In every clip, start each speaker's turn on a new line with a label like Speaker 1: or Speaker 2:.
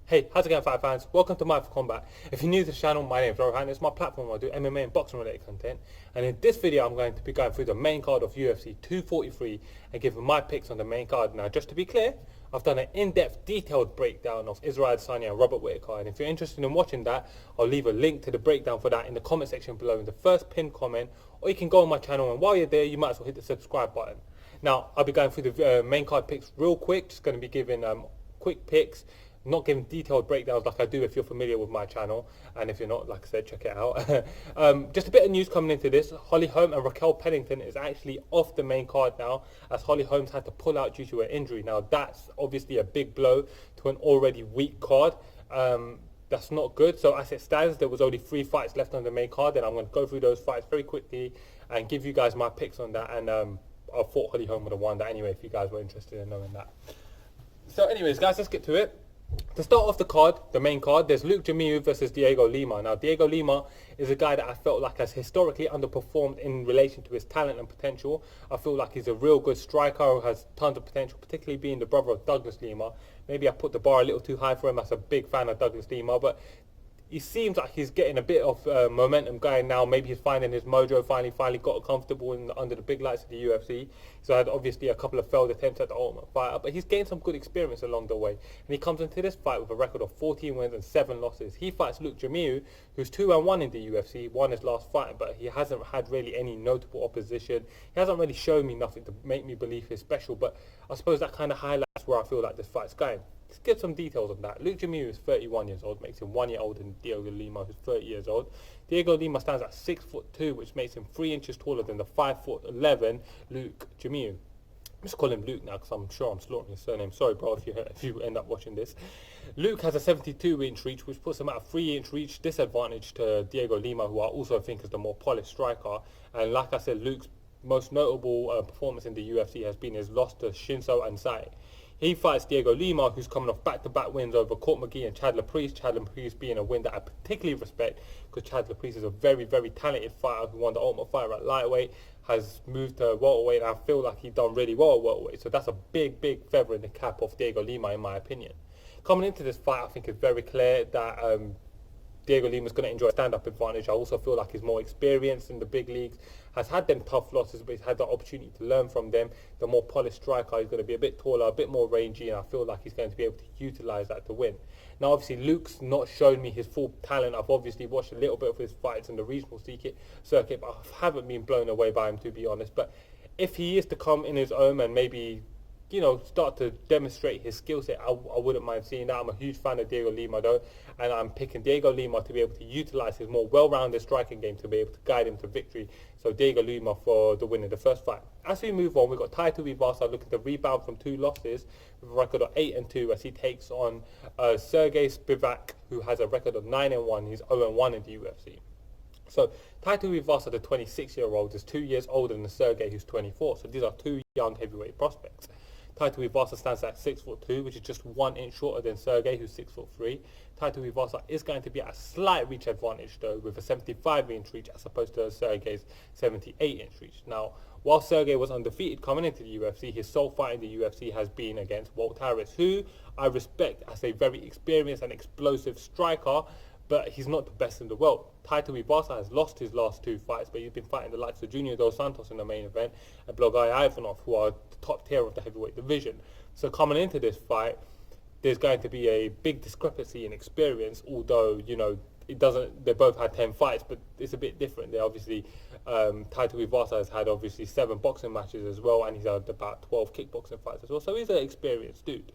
Speaker 1: Hey, how's it going, fight fans? Welcome to mindforcombat. If you're new to the channel, my name is Rohan. It's my platform where I do MMA and boxing related content. And in this video, I'm going to be going through the main card of UFC 243 and giving my picks on the main card. Now, just to be clear, I've done an in-depth, detailed breakdown of Israel Adesanya and Robert Whittaker. And if you're interested in watching that, I'll leave a link to the breakdown for that in the comment section below in the first pinned comment. Or you can go on my channel, and while you're there, you might as well hit the subscribe button. Now, I'll be going through the main card picks real quick. Just going to be giving quick picks. Not giving detailed breakdowns like I do if you're familiar with my channel, and if you're not, like I said, check it out. Just a bit of news coming into this. Holly Holm and Raquel Pennington is actually off the main card now, as Holly Holmes had to pull out due to her injury. Now that's obviously a big blow to an already weak card. That's not good. So as it stands, there was only 3 fights left on the main card, and I'm going to go through those fights very quickly and give you guys my picks on that. And I thought Holly Holm would have won that anyway if you guys were interested in knowing that. So anyways, guys, let's get to it. To start off the card, the main card, there's Luke Jamiu versus Diego Lima. Now, Diego Lima is a guy that I felt like has historically underperformed in relation to his talent and potential. I feel like he's a real good striker who has tons of potential, particularly being the brother of Douglas Lima. Maybe I put the bar a little too high for him. As a big fan of Douglas Lima, but he seems like he's getting a bit of momentum going now. Maybe he's finding his mojo, finally got comfortable under the big lights of the UFC. So I had obviously a couple of failed attempts at the Ultimate Fighter, but he's gained some good experience along the way. And he comes into this fight with a record of 14 wins and 7 losses. He fights Luke Jamiu, who's 2-1 in the UFC, won his last fight, but he hasn't had really any notable opposition. He hasn't really shown me nothing to make me believe he's special, but I suppose that kind of highlights where I feel like this fight's going. Let's get some details on that. Luke Jamiu is 31 years old, makes him 1 year older than Diego Lima, who's 30 years old. Diego Lima stands at 6'2", which makes him 3 inches taller than the 5'11" Luke Jamiu. I'm just calling him Luke now because I'm sure I'm slaughtering his surname. Sorry, bro, if you end up watching this. Luke has a 72-inch reach, which puts him at a 3-inch reach disadvantage to Diego Lima, who I also think is the more polished striker. And like I said, Luke's most notable performance in the UFC has been his loss to Shinso Ansai. He fights Diego Lima, who's coming off back-to-back wins over Court McGee and Chad LaPriest. Chad LaPriest being a win that I particularly respect, because Chad LaPriest is a very, very talented fighter who won the Ultimate Fighter at lightweight, has moved to welterweight, and I feel like he's done really well at welterweight. So that's a big, big feather in the cap of Diego Lima, in my opinion. Coming into this fight, I think it's very clear that Diego Lima is going to enjoy a stand-up advantage. I also feel like he's more experienced in the big leagues, has had them tough losses, but he's had the opportunity to learn from them. The more polished striker, he's going to be a bit taller, a bit more rangy, and I feel like he's going to be able to utilise that to win. Now, obviously, Luke's not shown me his full talent. I've obviously watched a little bit of his fights in the regional circuit, but I haven't been blown away by him, to be honest. But if he is to come in his own and maybe, you know, start to demonstrate his skill set, I wouldn't mind seeing that. I'm a huge fan of Diego Lima, though, and I'm picking Diego Lima to be able to utilize his more well-rounded striking game to be able to guide him to victory. So Diego Lima for the win in the first fight. As we move on, we've got Tai Tuivasa looking to rebound from 2 losses with a record of 8-2 as he takes on Sergey Spivak, who has a record of 9-1. He's 0-1 in the UFC. So Tai Tuivasa, the 26-year-old, is 2 years older than Sergey, who's 24. So these are 2 young heavyweight prospects. Tai Tuivasa stands at 6'2", which is just 1 inch shorter than Sergey, who's 6'3". Tai Tuivasa is going to be at a slight reach advantage, though, with a 75-inch reach as opposed to Sergey's 78-inch reach. Now, while Sergey was undefeated coming into the UFC, his sole fight in the UFC has been against Walt Harris, who I respect as a very experienced and explosive striker, but he's not the best in the world. Tai Tuivasa has lost his last 2 fights, but he's been fighting the likes of Junior Dos Santos in the main event and Blogai Ivanov, who are the top tier of the heavyweight division. So coming into this fight, there's going to be a big discrepancy in experience, although, you know, it doesn't. They both had 10 fights, but it's a bit different. They obviously, Tai Tuivasa has had obviously 7 boxing matches as well, and he's had about 12 kickboxing fights as well. So he's an experienced dude.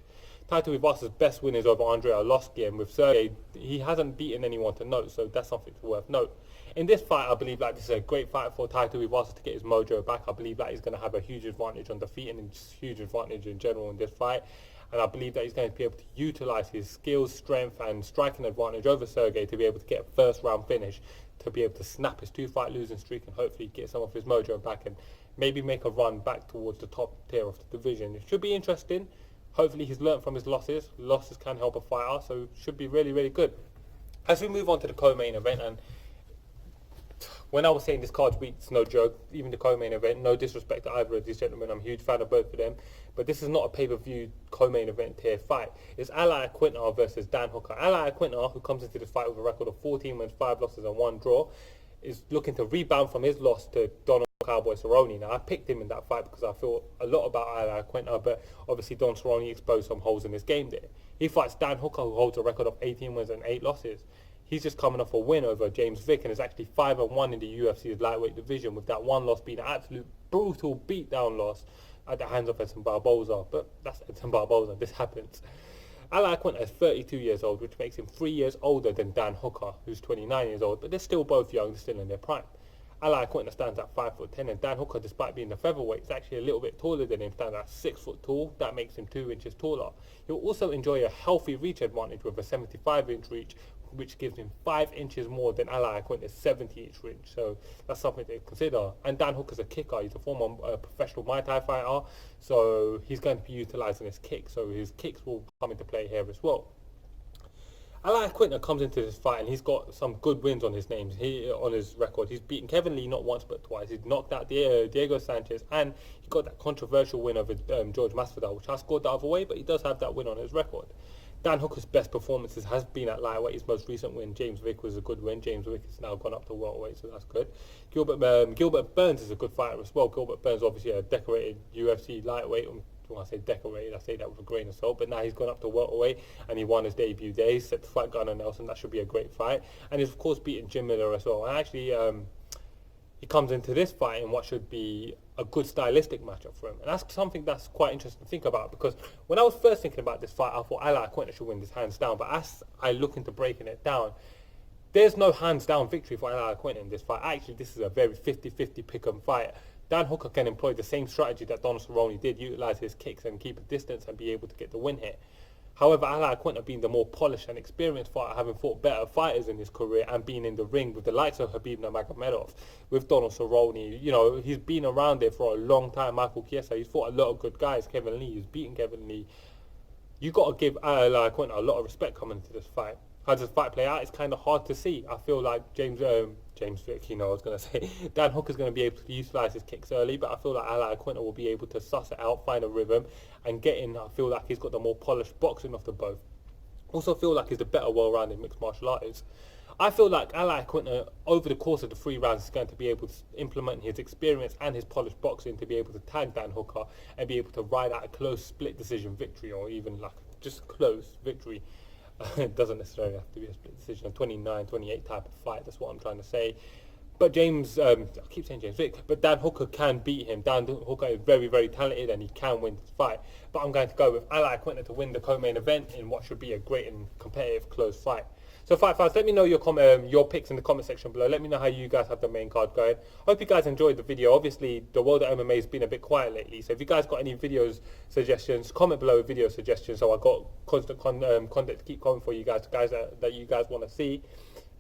Speaker 1: Tai Tuivasa's best win is over Andrei Arlovski, and with Sergey, he hasn't beaten anyone to note, so that's something worth note. In this fight, I believe like this is a great fight for Tai Tuivasa to get his mojo back. I believe that he's going to have a huge advantage on the feet and just huge advantage in general in this fight. And I believe that he's going to be able to utilize his skills, strength, and striking advantage over Sergey to be able to get a first-round finish, to be able to snap his 2-fight losing streak and hopefully get some of his mojo back and maybe make a run back towards the top tier of the division. It should be interesting. Hopefully he's learned from his losses. Losses can help a fighter, so it should be really, really good. As we move on to the co-main event, and when I was saying this card's weak, it's no joke. Even the co-main event, no disrespect to either of these gentlemen, I'm a huge fan of both of them. But this is not a pay-per-view co-main event tier fight. It's Iaquinta versus Dan Hooker. Iaquinta, who comes into this fight with a record of 14 wins, 5 losses and 1 draw, is looking to rebound from his loss to Donald Cowboy Cerrone. Now, I picked him in that fight because I feel a lot about Iaquinta, but obviously Don Cerrone exposed some holes in his game there. He fights Dan Hooker, who holds a record of 18 wins and 8 losses. He's just coming off a win over James Vick and is actually 5-1 in the UFC's lightweight division, with that one loss being an absolute brutal beatdown loss at the hands of Edson Barboza. But that's Edson Barboza, this happens. Iaquinta is 32 years old, which makes him 3 years older than Dan Hooker, who's 29 years old, but they're still both young, still in their prime. Iaquinta stands at 5'10", and Dan Hooker, despite being the featherweight, is actually a little bit taller than him, stands at 6 foot tall. That makes him 2 inches taller. He'll also enjoy a healthy reach advantage with a 75-inch reach, which gives him 5 inches more than Iaquinta's 70-inch reach. So that's something to consider. And Dan Hooker's a kicker. He's a former professional Muay Thai fighter, so he's going to be utilising his kicks. So his kicks will come into play here as well. Iaquinta comes into this fight and he's got some good wins on his names. On his record, he's beaten Kevin Lee not once but twice. He's knocked out Diego Sanchez, and he got that controversial win over George Masvidal, which I scored the other way, but he does have that win on his record. Dan Hooker's best performances has been at lightweight. His most recent win, James Vick, was a good win. James Vick has now gone up to welterweight, so that's good. Gilbert Burns is a good fighter as well. Gilbert Burns, obviously a decorated UFC lightweight. When I say decorated, I say that with a grain of salt, but now he's gone up to welterweight and he won his debut day. He's set to fight Gunnar Nelson. That should be a great fight. And he's of course beaten Jim Miller as well. And actually, he comes into this fight in what should be a good stylistic matchup for him. And that's something that's quite interesting to think about, because when I was first thinking about this fight, I thought Iaquinta should win this hands down. But as I look into breaking it down, there's no hands down victory for Iaquinta in this fight. Actually, this is a very 50-50 pick-em fight. Dan Hooker can employ the same strategy that Donald Cerrone did, utilise his kicks and keep a distance and be able to get the win here. However, Iaquinta, being the more polished and experienced fighter, having fought better fighters in his career and being in the ring with the likes of Khabib Nurmagomedov, with Donald Cerrone, you know, he's been around there for a long time. Michael Chiesa, he's fought a lot of good guys. Kevin Lee, he's beaten Kevin Lee. You got to give Iaquinta a lot of respect coming into this fight. How does the fight play out? It's kind of hard to see. I feel like James Vick, I was going to say, Dan Hooker's going to be able to utilise his kicks early, but I feel like Iaquinta will be able to suss it out, find a rhythm, and get in. I feel like he's got the more polished boxing of the both. Also feel like he's the better well-rounded mixed martial artist. I feel like Iaquinta, over the course of the 3 rounds, is going to be able to implement his experience and his polished boxing to be able to tag Dan Hooker and be able to ride out a close split decision victory, or even like just close victory. It doesn't necessarily have to be a split decision, a 29-28 type of fight, that's what I'm trying to say. But I keep saying James Vick, but Dan Hooker can beat him. Dan Hooker is very, very talented and he can win this fight. But I'm going to go with Iaquinta to win the co-main event in what should be a great and competitive close fight. So fight fans, let me know your picks in the comment section below. Let me know how you guys have the main card going. Hope you guys enjoyed the video. Obviously, the world of MMA has been a bit quiet lately. So if you guys got any videos suggestions, comment below with video suggestions. So I got constant content to keep coming for you guys that you guys want to see.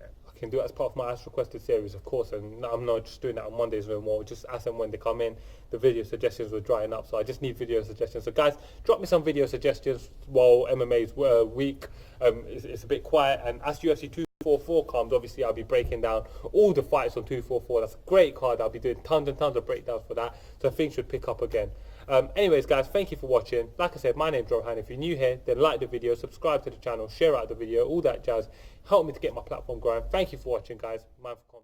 Speaker 1: I can do it as part of my Ask Requested series, of course, and I'm not just doing that on Mondays no more. Just as and when they come in, the video suggestions were drying up, so I just need video suggestions. So guys, drop me some video suggestions while MMA's week. It's a bit quiet, and as UFC 244 comes, obviously I'll be breaking down all the fights on 244. That's a great card. I'll be doing tons and tons of breakdowns for that, so things should pick up again. Anyways guys, thank you for watching. Like I said, my name's Rohan. If you're new here, then like the video, subscribe to the channel, share out the video, all that jazz. Help me to get my platform growing. Thank you for watching guys. Mindforcombat.